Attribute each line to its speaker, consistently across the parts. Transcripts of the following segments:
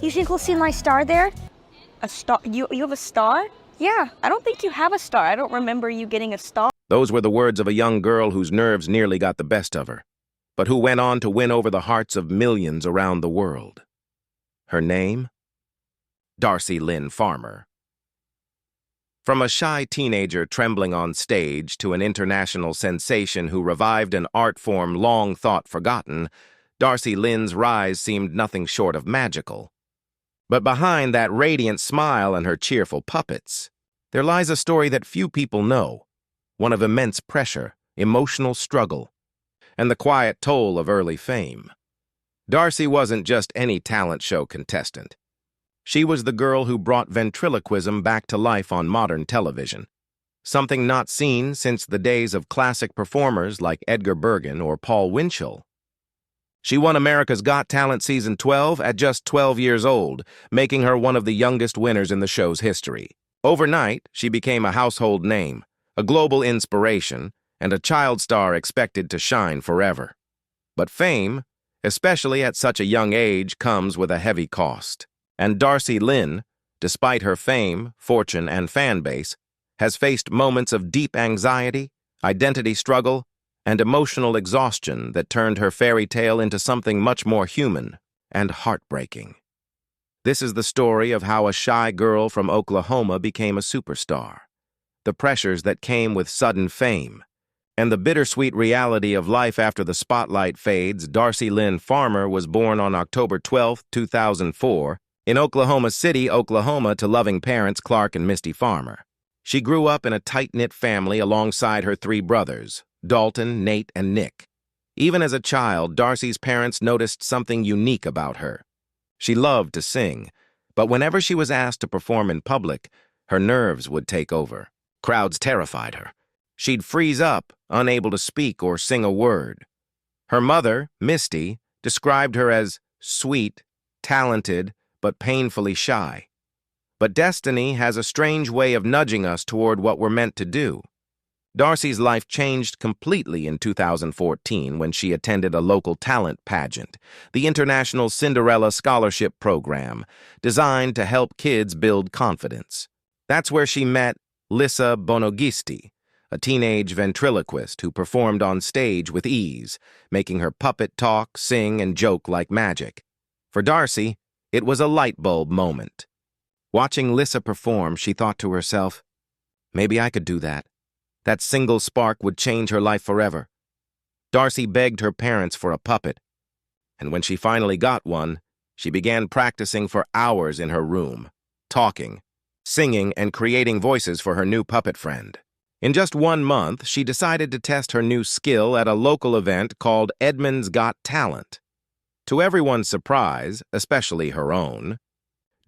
Speaker 1: You think we'll see my star there?
Speaker 2: A star? You have a star?
Speaker 1: Yeah.
Speaker 2: I don't think you have a star. I don't remember you getting a star.
Speaker 3: Those were the words of a young girl whose nerves nearly got the best of her, but who went on to win over the hearts of millions around the world. Her name? Darci Lynne Farmer. From a shy teenager trembling on stage to an international sensation who revived an art form long thought forgotten, Darci Lynne's rise seemed nothing short of magical. But behind that radiant smile and her cheerful puppets, there lies a story that few people know, one of immense pressure, emotional struggle, and the quiet toll of early fame. Darci wasn't just any talent show contestant. She was the girl who brought ventriloquism back to life on modern television, something not seen since the days of classic performers like Edgar Bergen or Paul Winchell. She won America's Got Talent Season 12 at just 12 years old, making her one of the youngest winners in the show's history. Overnight, she became a household name, a global inspiration, and a child star expected to shine forever. But fame, especially at such a young age, comes with a heavy cost. And Darci Lynne, despite her fame, fortune, and fan base, has faced moments of deep anxiety, identity struggle, and emotional exhaustion that turned her fairy tale into something much more human and heartbreaking. This is the story of how a shy girl from Oklahoma became a superstar, the pressures that came with sudden fame, and the bittersweet reality of life after the spotlight fades. Darci Lynne Farmer was born on October 12, 2004, in Oklahoma City, Oklahoma, to loving parents Clark and Misty Farmer. She grew up in a tight-knit family alongside her three brothers, Dalton, Nate, and Nick. Even as a child, Darci's parents noticed something unique about her. She loved to sing, but whenever she was asked to perform in public, her nerves would take over. Crowds terrified her. She'd freeze up, unable to speak or sing a word. Her mother, Misty, described her as sweet, talented, but painfully shy. But destiny has a strange way of nudging us toward what we're meant to do. Darci's life changed completely in 2014 when she attended a local talent pageant, the International Cinderella Scholarship Program, designed to help kids build confidence. That's where she met Lissa Bonogisti, a teenage ventriloquist who performed on stage with ease, making her puppet talk, sing, and joke like magic. For Darci, it was a light bulb moment. Watching Lissa perform, she thought to herself, maybe I could do that. That single spark would change her life forever. Darci begged her parents for a puppet, and when she finally got one, she began practicing for hours in her room, talking, singing, and creating voices for her new puppet friend. In just 1 month, she decided to test her new skill at a local event called Edmund's Got Talent. To everyone's surprise, especially her own,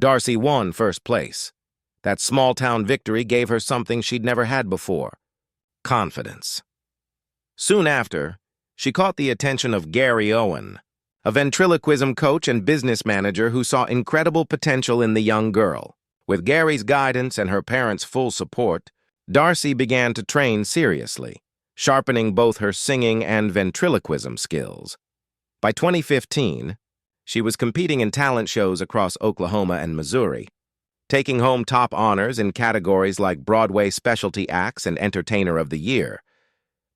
Speaker 3: Darci won first place. That small-town victory gave her something she'd never had before: confidence. Soon after, she caught the attention of Gary Owen, a ventriloquism coach and business manager who saw incredible potential in the young girl. With Gary's guidance and her parents' full support, Darci began to train seriously, sharpening both her singing and ventriloquism skills. By 2015, she was competing in talent shows across Oklahoma and Missouri, taking home top honors in categories like Broadway Specialty Acts and Entertainer of the Year.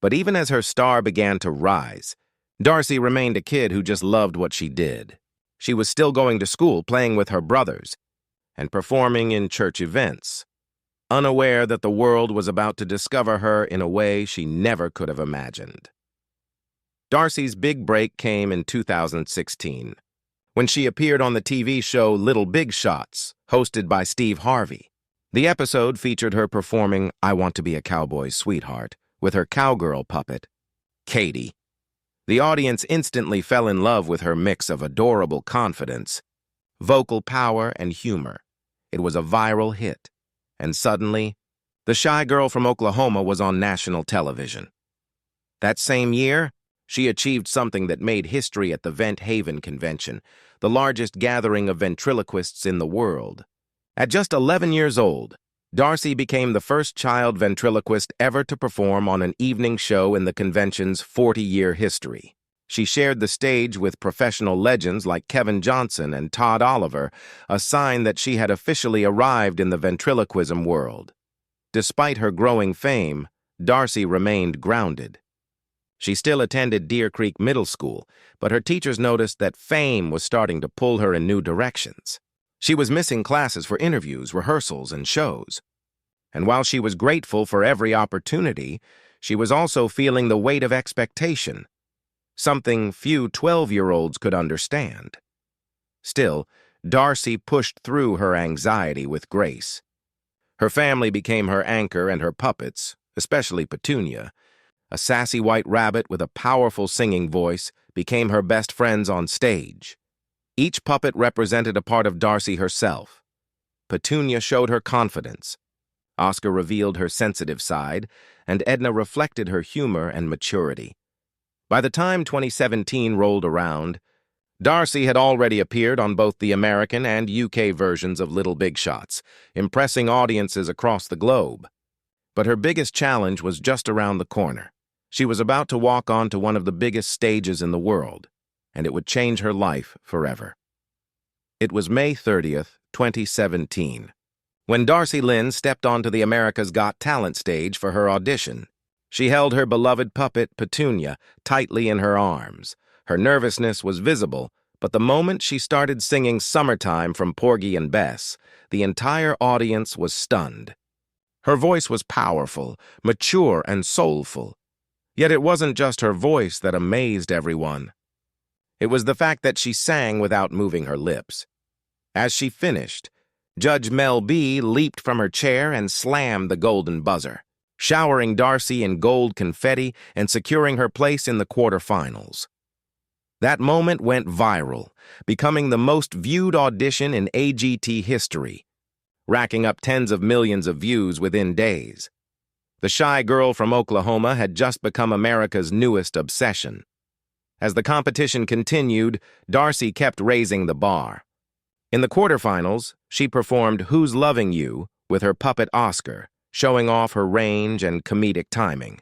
Speaker 3: But even as her star began to rise, Darci remained a kid who just loved what she did. She was still going to school, playing with her brothers, and performing in church events, unaware that the world was about to discover her in a way she never could have imagined. Darci's big break came in 2016, when she appeared on the TV show Little Big Shots, hosted by Steve Harvey. The episode featured her performing I Want to Be a Cowboy's Sweetheart with her cowgirl puppet, Katie. The audience instantly fell in love with her mix of adorable confidence, vocal power, and humor. It was a viral hit, and suddenly, the shy girl from Oklahoma was on national television. That same year, she achieved something that made history at the Vent Haven Convention, the largest gathering of ventriloquists in the world. At just 11 years old, Darci became the first child ventriloquist ever to perform on an evening show in the convention's 40-year history. She shared the stage with professional legends like Kevin Johnson and Todd Oliver, a sign that she had officially arrived in the ventriloquism world. Despite her growing fame, Darci remained grounded. She still attended Deer Creek Middle School, but her teachers noticed that fame was starting to pull her in new directions. She was missing classes for interviews, rehearsals, and shows. And while she was grateful for every opportunity, she was also feeling the weight of expectation, something few 12-year-olds could understand. Still, Darci pushed through her anxiety with grace. Her family became her anchor, and her puppets, especially Petunia, a sassy white rabbit with a powerful singing voice, became her best friends on stage. Each puppet represented a part of Darci herself. Petunia showed her confidence. Oscar revealed her sensitive side, and Edna reflected her humor and maturity. By the time 2017 rolled around, Darci had already appeared on both the American and UK versions of Little Big Shots, impressing audiences across the globe. But her biggest challenge was just around the corner. She was about to walk onto one of the biggest stages in the world, and it would change her life forever. It was May 30th, 2017, when Darci Lynne stepped onto the America's Got Talent stage for her audition. She held her beloved puppet, Petunia, tightly in her arms. Her nervousness was visible, but the moment she started singing Summertime from Porgy and Bess, the entire audience was stunned. Her voice was powerful, mature, and soulful. Yet it wasn't just her voice that amazed everyone. It was the fact that she sang without moving her lips. As she finished, Judge Mel B leaped from her chair and slammed the golden buzzer, showering Darci in gold confetti and securing her place in the quarterfinals. That moment went viral, becoming the most viewed audition in AGT history, racking up tens of millions of views within days. The shy girl from Oklahoma had just become America's newest obsession. As the competition continued, Darci kept raising the bar. In the quarterfinals, she performed Who's Loving You with her puppet Oscar, showing off her range and comedic timing.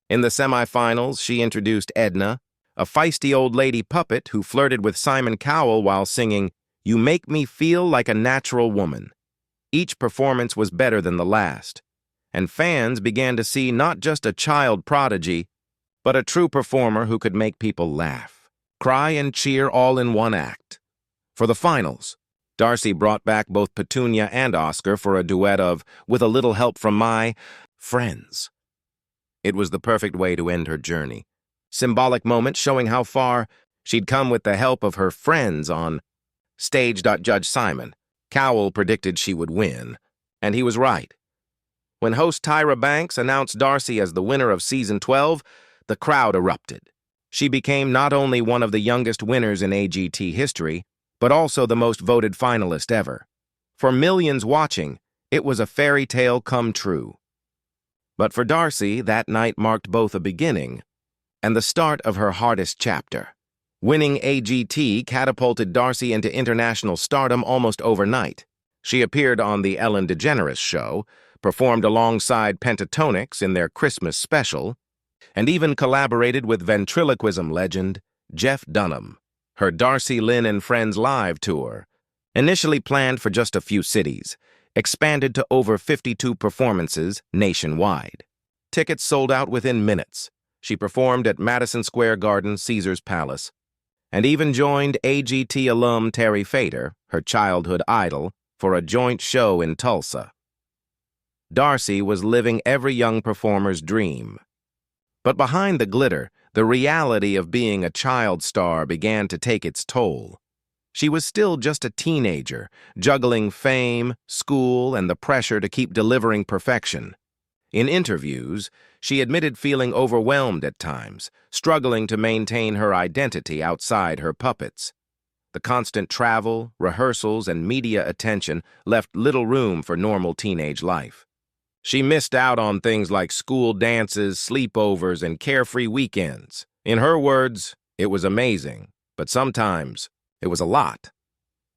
Speaker 3: In the semifinals, she introduced Edna, a feisty old lady puppet who flirted with Simon Cowell while singing You Make Me Feel Like a Natural Woman. Each performance was better than the last, and fans began to see not just a child prodigy, but a true performer who could make people laugh, cry, and cheer all in one act. For the finals, Darci brought back both Petunia and Oscar for a duet of With a Little Help from My Friends. It was the perfect way to end her journey. Symbolic moment showing how far she'd come with the help of her friends on stage. Judge Simon Cowell predicted she would win, and he was right. When host Tyra Banks announced Darci as the winner of Season 12, the crowd erupted. She became not only one of the youngest winners in AGT history, but also the most voted finalist ever. For millions watching, it was a fairy tale come true. But for Darci, that night marked both a beginning and the start of her hardest chapter. Winning AGT catapulted Darci into international stardom almost overnight. She appeared on The Ellen DeGeneres Show, performed alongside Pentatonix in their Christmas special, and even collaborated with ventriloquism legend Jeff Dunham. Her Darci Lynne and Friends Live tour, initially planned for just a few cities, expanded to over 52 performances nationwide. Tickets sold out within minutes. She performed at Madison Square Garden, Caesars Palace, and even joined AGT alum Terry Fator, her childhood idol, for a joint show in Tulsa. Darci was living every young performer's dream. But behind the glitter, the reality of being a child star began to take its toll. She was still just a teenager, juggling fame, school, and the pressure to keep delivering perfection. In interviews, she admitted feeling overwhelmed at times, struggling to maintain her identity outside her puppets. The constant travel, rehearsals, and media attention left little room for normal teenage life. She missed out on things like school dances, sleepovers, and carefree weekends. In her words, it was amazing, but sometimes it was a lot.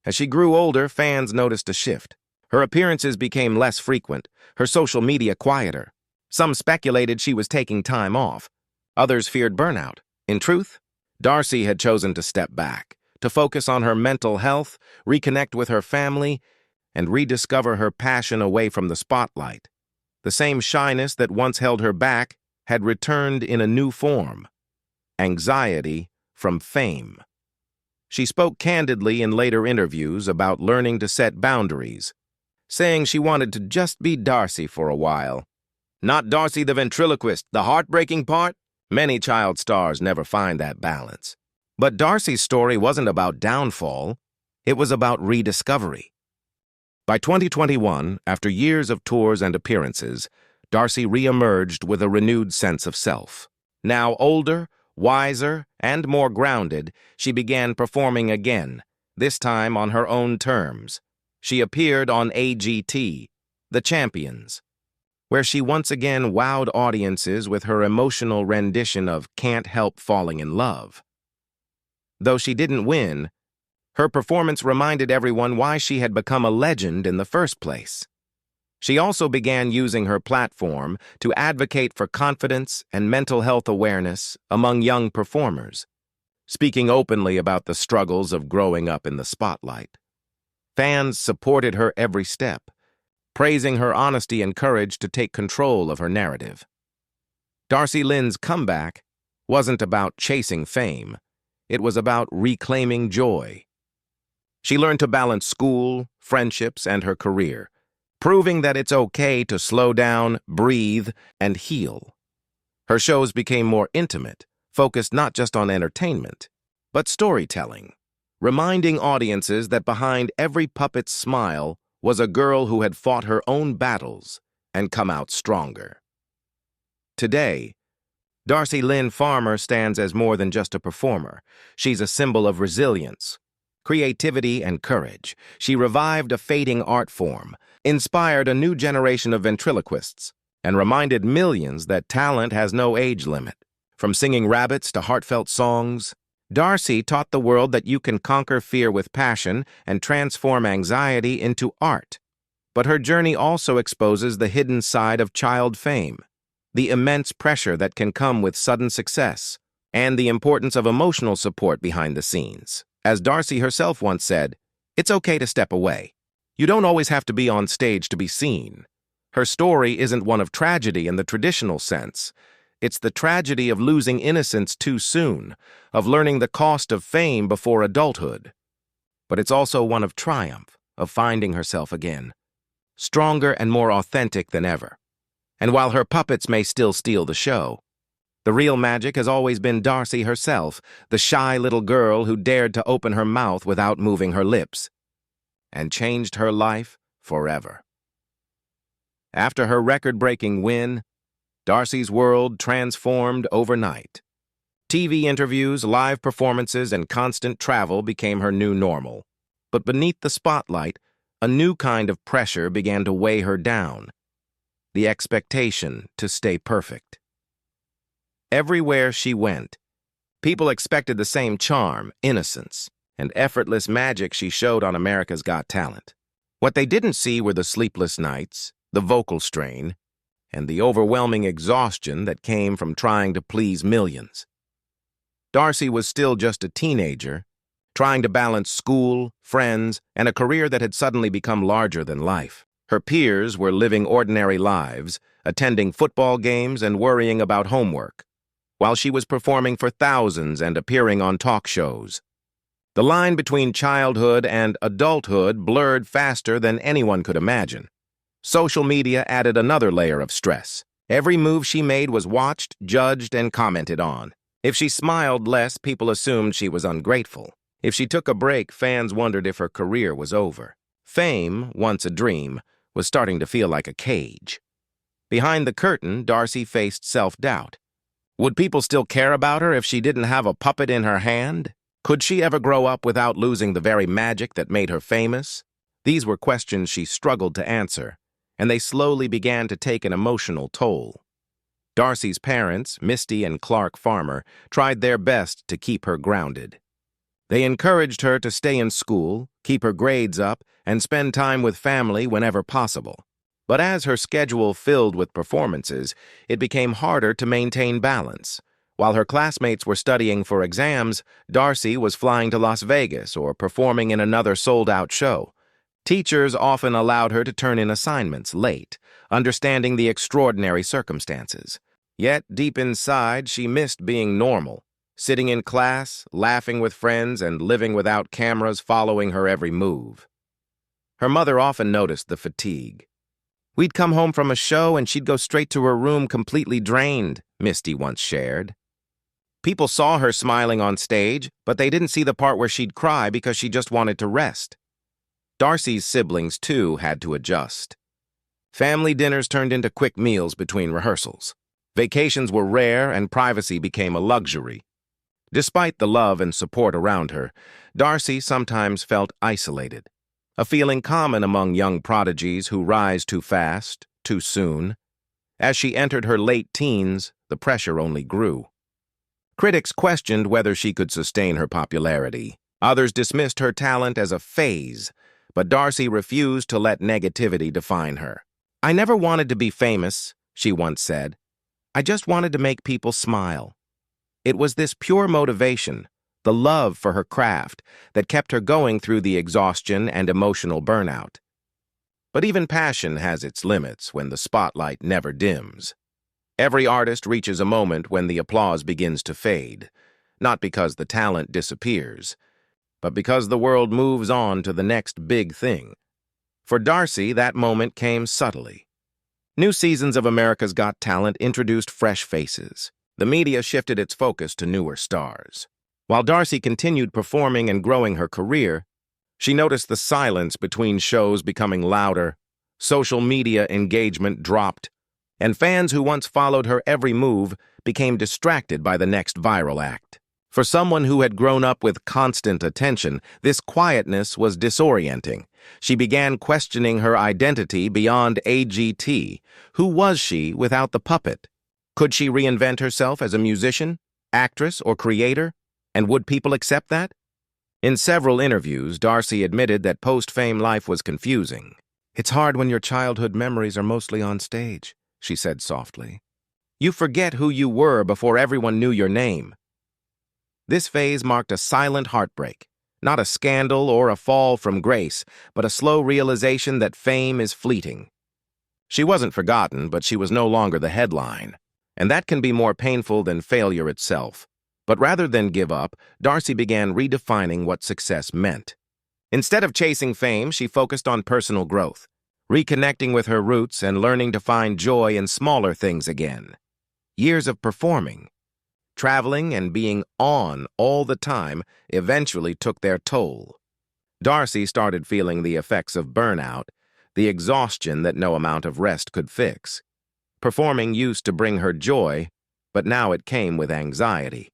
Speaker 3: As she grew older, fans noticed a shift. Her appearances became less frequent, her social media quieter. Some speculated she was taking time off. Others feared burnout. In truth, Darci had chosen to step back, to focus on her mental health, reconnect with her family, and rediscover her passion away from the spotlight. The same shyness that once held her back had returned in a new form: anxiety from fame. She spoke candidly in later interviews about learning to set boundaries, saying she wanted to just be Darci for a while. Not Darci the ventriloquist, the heartbreaking part. Many child stars never find that balance. But Darci's story wasn't about downfall, it was about rediscovery. By 2021, after years of tours and appearances, Darci re-emerged with a renewed sense of self. Now older, wiser, and more grounded, she began performing again, this time on her own terms. She appeared on AGT, The Champions, where she once again wowed audiences with her emotional rendition of Can't Help Falling in Love. Though she didn't win, her performance reminded everyone why she had become a legend in the first place. She also began using her platform to advocate for confidence and mental health awareness among young performers, speaking openly about the struggles of growing up in the spotlight. Fans supported her every step, praising her honesty and courage to take control of her narrative. Darci Lynne's comeback wasn't about chasing fame, it was about reclaiming joy. She learned to balance school, friendships, and her career, proving that it's okay to slow down, breathe, and heal. Her shows became more intimate, focused not just on entertainment, but storytelling, reminding audiences that behind every puppet's smile was a girl who had fought her own battles and come out stronger. Today, Darci Lynne Farmer stands as more than just a performer. She's a symbol of resilience, creativity, and courage. She revived a fading art form, inspired a new generation of ventriloquists, and reminded millions that talent has no age limit. From singing rabbits to heartfelt songs, Darci taught the world that you can conquer fear with passion and transform anxiety into art. But her journey also exposes the hidden side of child fame, the immense pressure that can come with sudden success, and the importance of emotional support behind the scenes. As Darci herself once said, "It's okay to step away. You don't always have to be on stage to be seen." Her story isn't one of tragedy in the traditional sense. It's the tragedy of losing innocence too soon, of learning the cost of fame before adulthood. But it's also one of triumph, of finding herself again, stronger and more authentic than ever. And while her puppets may still steal the show, the real magic has always been Darci herself, the shy little girl who dared to open her mouth without moving her lips, and changed her life forever. After her record-breaking win, Darci's world transformed overnight. TV interviews, live performances, and constant travel became her new normal. But beneath the spotlight, a new kind of pressure began to weigh her down: the expectation to stay perfect. Everywhere she went, people expected the same charm, innocence, and effortless magic she showed on America's Got Talent. What they didn't see were the sleepless nights, the vocal strain, and the overwhelming exhaustion that came from trying to please millions. Darci was still just a teenager, trying to balance school, friends, and a career that had suddenly become larger than life. Her peers were living ordinary lives, attending football games and worrying about homework, while she was performing for thousands and appearing on talk shows. The line between childhood and adulthood blurred faster than anyone could imagine. Social media added another layer of stress. Every move she made was watched, judged, and commented on. If she smiled less, people assumed she was ungrateful. If she took a break, fans wondered if her career was over. Fame, once a dream, was starting to feel like a cage. Behind the curtain, Darci faced self-doubt. Would people still care about her if she didn't have a puppet in her hand? Could she ever grow up without losing the very magic that made her famous? These were questions she struggled to answer, and they slowly began to take an emotional toll. Darci's parents, Misty and Clark Farmer, tried their best to keep her grounded. They encouraged her to stay in school, keep her grades up, and spend time with family whenever possible. But as her schedule filled with performances, it became harder to maintain balance. While her classmates were studying for exams, Darci was flying to Las Vegas or performing in another sold-out show. Teachers often allowed her to turn in assignments late, understanding the extraordinary circumstances. Yet, deep inside, she missed being normal, sitting in class, laughing with friends, and living without cameras following her every move. Her mother often noticed the fatigue. "We'd come home from a show and she'd go straight to her room completely drained," Misty once shared. People saw her smiling on stage, but they didn't see the part where she'd cry because she just wanted to rest. Darci's siblings, too, had to adjust. Family dinners turned into quick meals between rehearsals. Vacations were rare and privacy became a luxury. Despite the love and support around her, Darci sometimes felt isolated, a feeling common among young prodigies who rise too fast, too soon. As she entered her late teens, the pressure only grew. Critics questioned whether she could sustain her popularity. Others dismissed her talent as a phase, but Darci refused to let negativity define her. "I never wanted to be famous," she once said. "I just wanted to make people smile." It was this pure motivation, the love for her craft, that kept her going through the exhaustion and emotional burnout. But even passion has its limits when the spotlight never dims. Every artist reaches a moment when the applause begins to fade, not because the talent disappears, but because the world moves on to the next big thing. For Darci, that moment came subtly. New seasons of America's Got Talent introduced fresh faces. The media shifted its focus to newer stars. While Darci continued performing and growing her career, she noticed the silence between shows becoming louder, social media engagement dropped, and fans who once followed her every move became distracted by the next viral act. For someone who had grown up with constant attention, this quietness was disorienting. She began questioning her identity beyond AGT. Who was she without the puppet? Could she reinvent herself as a musician, actress, or creator? And would people accept that? In several interviews, Darci admitted that post-fame life was confusing. "It's hard when your childhood memories are mostly on stage," she said softly. "You forget who you were before everyone knew your name." This phase marked a silent heartbreak, not a scandal or a fall from grace, but a slow realization that fame is fleeting. She wasn't forgotten, but she was no longer the headline, and that can be more painful than failure itself. But rather than give up, Darci began redefining what success meant. Instead of chasing fame, she focused on personal growth, reconnecting with her roots and learning to find joy in smaller things again. Years of performing, traveling, and being on all the time eventually took their toll. Darci started feeling the effects of burnout, the exhaustion that no amount of rest could fix. Performing used to bring her joy, but now it came with anxiety.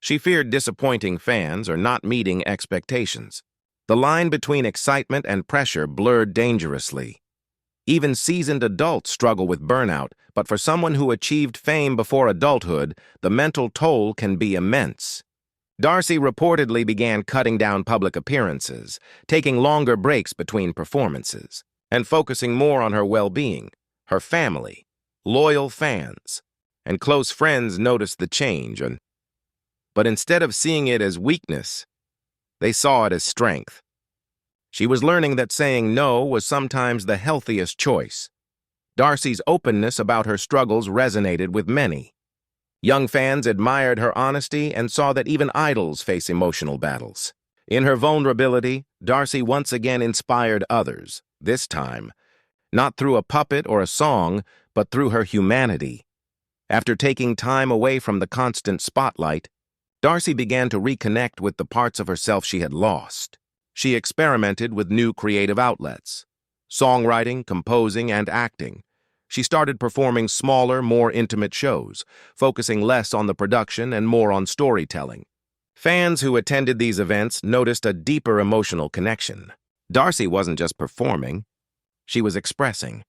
Speaker 3: She feared disappointing fans or not meeting expectations. The line between excitement and pressure blurred dangerously. Even seasoned adults struggle with burnout, but for someone who achieved fame before adulthood, the mental toll can be immense. Darci reportedly began cutting down public appearances, taking longer breaks between performances, and focusing more on her well-being. Her family, loyal fans, and close friends noticed the change, but instead of seeing it as weakness, they saw it as strength. She was learning that saying no was sometimes the healthiest choice. Darci's openness about her struggles resonated with many. Young fans admired her honesty and saw that even idols face emotional battles. In her vulnerability, Darci once again inspired others, this time, not through a puppet or a song, but through her humanity. After taking time away from the constant spotlight, Darci began to reconnect with the parts of herself she had lost. She experimented with new creative outlets, songwriting, composing, and acting. She started performing smaller, more intimate shows, focusing less on the production and more on storytelling. Fans who attended these events noticed a deeper emotional connection. Darci wasn't just performing, she was expressing.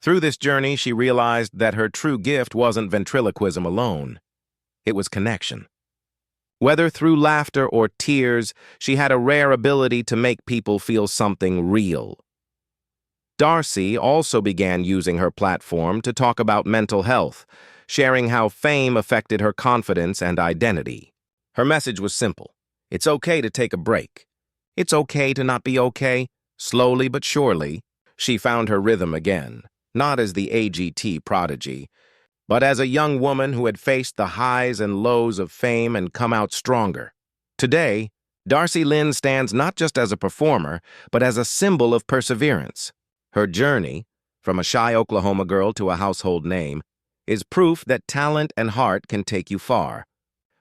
Speaker 3: Through this journey, she realized that her true gift wasn't ventriloquism alone. It was connection. Whether through laughter or tears, she had a rare ability to make people feel something real. Darci also began using her platform to talk about mental health. sharing how fame affected her confidence and identity. Her message was simple. It's okay to take a break. It's okay to not be okay. Slowly but surely, she found her rhythm again, not as the AGT prodigy, but as a young woman who had faced the highs and lows of fame and come out stronger. Today, Darci Lynne stands not just as a performer, but as a symbol of perseverance. Her journey, from a shy Oklahoma girl to a household name, is proof that talent and heart can take you far.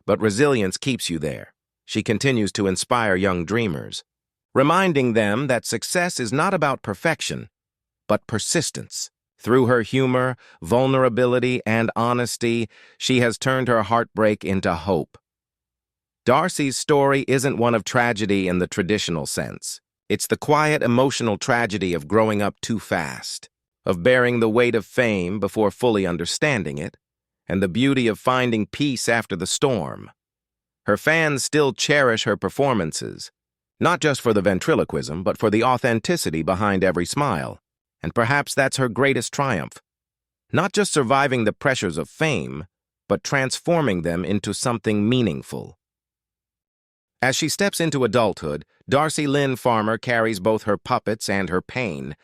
Speaker 3: But resilience keeps you there. She continues to inspire young dreamers, reminding them that success is not about perfection, but persistence. Through her humor, vulnerability, and honesty, she has turned her heartbreak into hope. Darci's story isn't one of tragedy in the traditional sense. It's the quiet, emotional tragedy of growing up too fast, of bearing the weight of fame before fully understanding it, and the beauty of finding peace after the storm. Her fans still cherish her performances, not just for the ventriloquism, but for the authenticity behind every smile. And perhaps that's her greatest triumph. Not just surviving the pressures of fame, but transforming them into something meaningful. As she steps into adulthood, Darci Lynne Farmer carries both her puppets and her pain,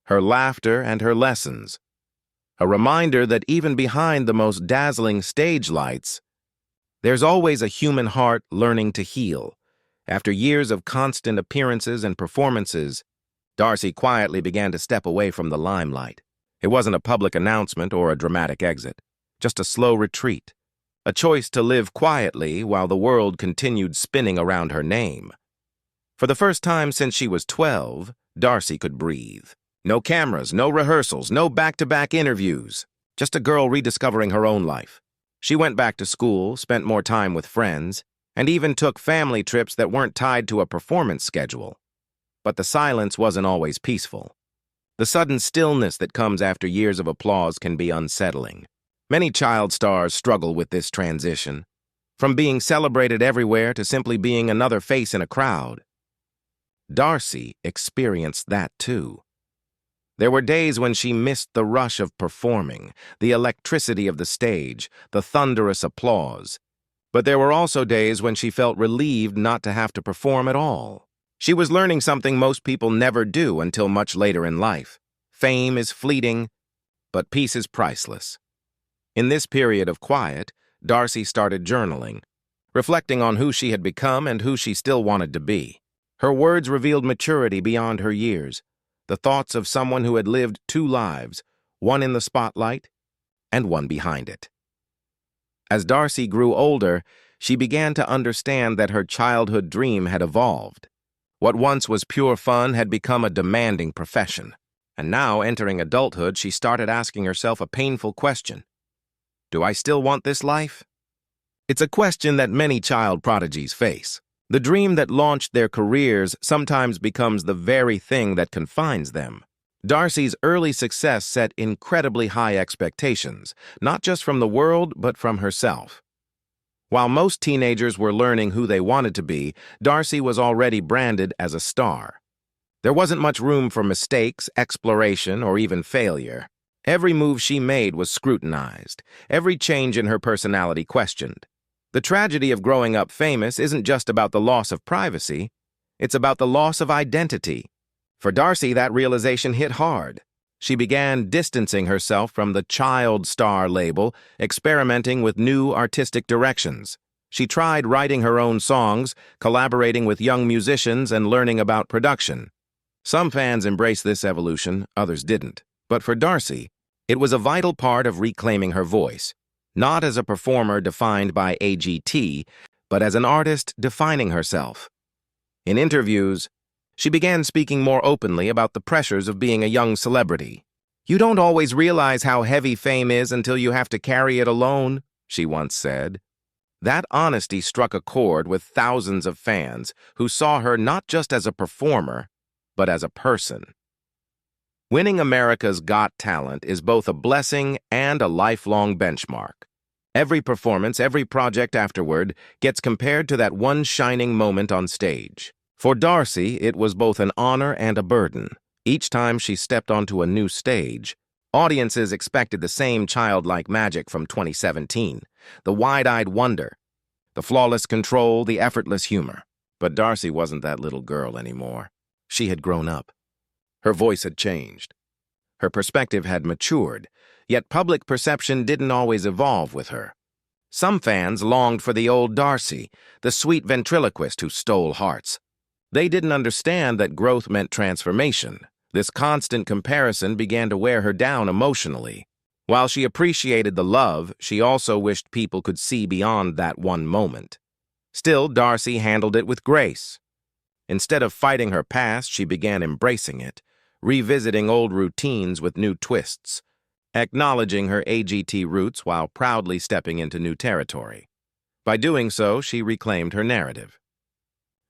Speaker 3: her laughter and her lessons. A reminder that even behind the most dazzling stage lights, there's always a human heart learning to heal. After years of constant appearances and performances, Darci quietly began to step away from the limelight. It wasn't a public announcement or a dramatic exit, just a slow retreat, a choice to live quietly while the world continued spinning around her name. For the first time since she was 12, Darci could breathe. No cameras, no rehearsals, no back-to-back interviews, just a girl rediscovering her own life. She went back to school, spent more time with friends, and even took family trips that weren't tied to a performance schedule. But the silence wasn't always peaceful. The sudden stillness that comes after years of applause can be unsettling. Many child stars struggle with this transition, from being celebrated everywhere to simply being another face in a crowd. Darci experienced that too. There were days when she missed the rush of performing, the electricity of the stage, the thunderous applause. But there were also days when she felt relieved not to have to perform at all. She was learning something most people never do until much later in life. Fame is fleeting, but peace is priceless. In this period of quiet, Darci started journaling, reflecting on who she had become and who she still wanted to be. Her words revealed maturity beyond her years, the thoughts of someone who had lived two lives, one in the spotlight and one behind it. As Darci grew older, she began to understand that her childhood dream had evolved. What once was pure fun had become a demanding profession. And now, entering adulthood, she started asking herself a painful question. Do I still want this life? It's a question that many child prodigies face. The dream that launched their careers sometimes becomes the very thing that confines them. Darci's early success set incredibly high expectations, not just from the world, but from herself. While most teenagers were learning who they wanted to be, Darci was already branded as a star. There wasn't much room for mistakes, exploration, or even failure. Every move she made was scrutinized, every change in her personality questioned. The tragedy of growing up famous isn't just about the loss of privacy, it's about the loss of identity. For Darci, that realization hit hard. She began distancing herself from the child star label, experimenting with new artistic directions. She tried writing her own songs, collaborating with young musicians, and learning about production. Some fans embraced this evolution, others didn't. But for Darci, it was a vital part of reclaiming her voice, not as a performer defined by AGT, but as an artist defining herself. In interviews, she began speaking more openly about the pressures of being a young celebrity. "You don't always realize how heavy fame is until you have to carry it alone," she once said. That honesty struck a chord with thousands of fans who saw her not just as a performer, but as a person. Winning America's Got Talent is both a blessing and a lifelong benchmark. Every performance, every project afterward gets compared to that one shining moment on stage. For Darci, it was both an honor and a burden. Each time she stepped onto a new stage, Audiences expected the same childlike magic from 2017, the wide-eyed wonder, the flawless control, the effortless humor. But Darci wasn't that little girl anymore. She had grown up. Her voice had changed. Her perspective had matured, yet public perception didn't always evolve with her. Some fans longed for the old Darci, the sweet ventriloquist who stole hearts. They didn't understand that growth meant transformation. This constant comparison began to wear her down emotionally. While she appreciated the love, she also wished people could see beyond that one moment. Still, Darci handled it with grace. Instead of fighting her past, she began embracing it, revisiting old routines with new twists, acknowledging her AGT roots while proudly stepping into new territory. By doing so, she reclaimed her narrative.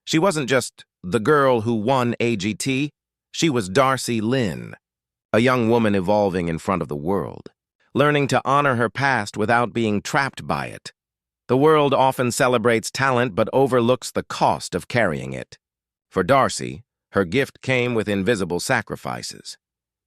Speaker 3: She wasn't just the girl who won AGT, she was Darci Lynne, a young woman evolving in front of the world, learning to honor her past without being trapped by it. The world often celebrates talent but overlooks the cost of carrying it. For Darci, her gift came with invisible sacrifices.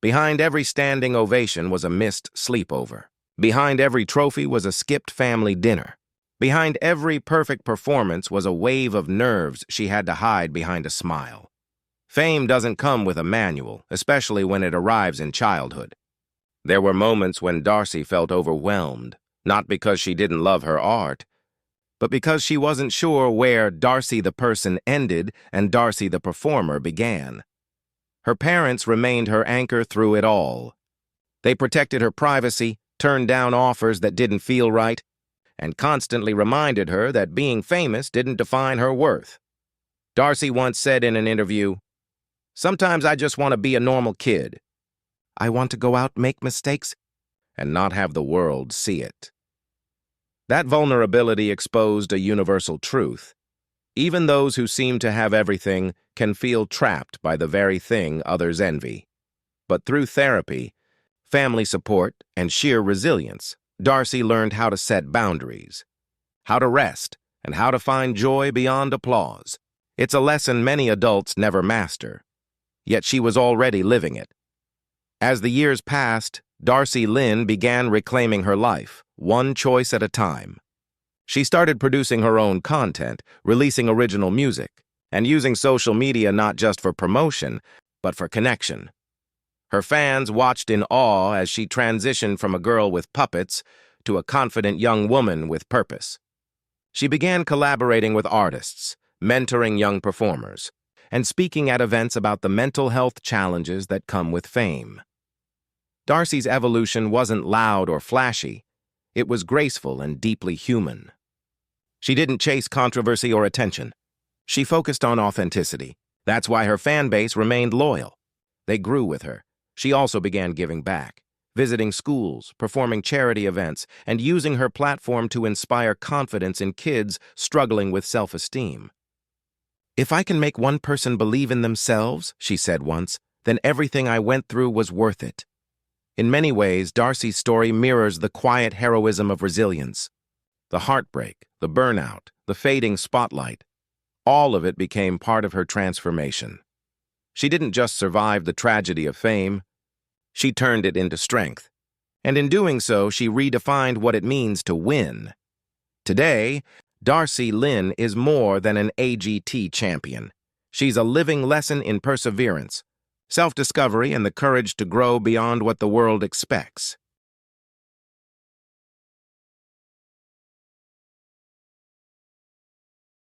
Speaker 3: Behind every standing ovation was a missed sleepover. Behind every trophy was a skipped family dinner. Behind every perfect performance was a wave of nerves she had to hide behind a smile. Fame doesn't come with a manual, especially when it arrives in childhood. There were moments when Darci felt overwhelmed, not because she didn't love her art, but because she wasn't sure where Darci the person ended and Darci the performer began. Her parents remained her anchor through it all. They protected her privacy, turned down offers that didn't feel right, and constantly reminded her that being famous didn't define her worth. Darci once said in an interview, "Sometimes I just want to be a normal kid. I want to go out, make mistakes, and not have the world see it." That vulnerability exposed a universal truth. Even those who seem to have everything can feel trapped by the very thing others envy. But through therapy, family support, and sheer resilience, Darci learned how to set boundaries, how to rest, and how to find joy beyond applause. It's a lesson many adults never master, yet she was already living it. As the years passed, Darci Lynne began reclaiming her life, one choice at a time. She started producing her own content, releasing original music, and using social media not just for promotion, but for connection. Her fans watched in awe as she transitioned from a girl with puppets to a confident young woman with purpose. She began collaborating with artists, mentoring young performers, and speaking at events about the mental health challenges that come with fame. Darci's evolution wasn't loud or flashy. It was graceful and deeply human. She didn't chase controversy or attention. She focused on authenticity. That's why her fan base remained loyal. They grew with her. She also began giving back, visiting schools, performing charity events, and using her platform to inspire confidence in kids struggling with self-esteem. "If I can make one person believe in themselves," she said once, "then everything I went through was worth it." In many ways, Darci's story mirrors the quiet heroism of resilience. The heartbreak, the burnout, the fading spotlight, all of it became part of her transformation. She didn't just survive the tragedy of fame, she turned it into strength. And in doing so, she redefined what it means to win. Today, Darci Lynne is more than an AGT champion. She's a living lesson in perseverance, self-discovery, and the courage to grow beyond what the world expects.